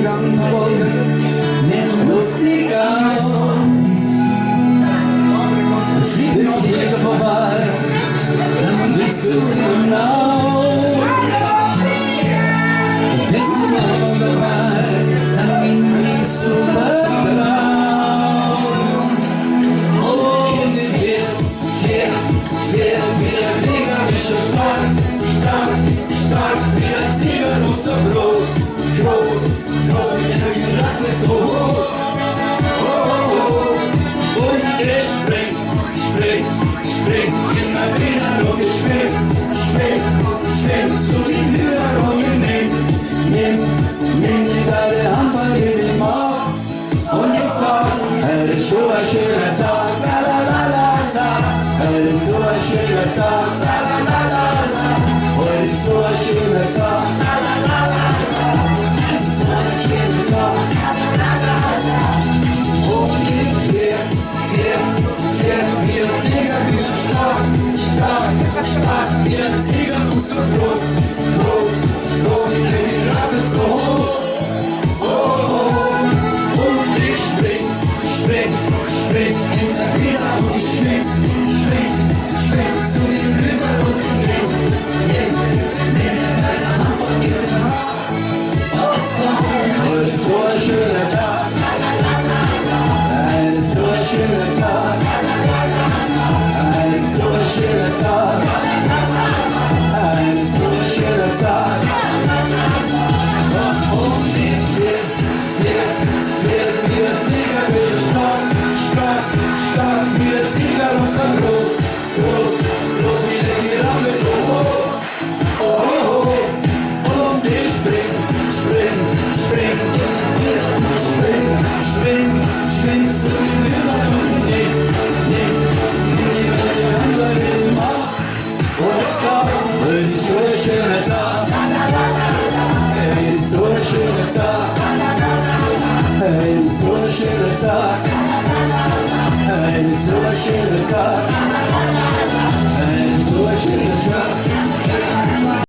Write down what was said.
ganzen Wolken nimmt Musik auf. Es fliegt Wege vorbei, dann bist du genau. Bist du noch dabei, dann bin ich super drauf. Und ich wird wieder kriegerische stark, wie ein Tiger, du so groß, wie der Giraffe so hoch. Und ich spring, immer wieder und ich spring zu den Hügeln und nimm die deine Hand und gib ihm auf. Und ich sag, es ist so ein schöner Tag, la la la la la. Es ist so ein schöner Tag, la la la la la. Es ist so ein schöner Tag, la la la la la. Es ist so ein schöner Tag, la la la la. Und ich wie ein Tiger, wie stark, wie ein Tiger und so groß, wie der Giraffe so hoch. Und ich spring, immer wieder und ich spring zu den Hügeln und ich nimm deine Hand und gib mir was. Es ist so ein schöner Tag, es ist so ein schöner Tag, es ist so ein schöner Tag, es ist so ein schöner Tag. Und ich wird wie ein Tiger, stark wie ein Tiger und so groß wie der Giraffe so hoch. Und ich spring zu den Hügeln und nimm die andere im Arm. Und ich sag, es ist so ein schöner Tag, es ist so ein schöner Tag, es ist so ein schöner Tag, es ist so ein schöner Tag.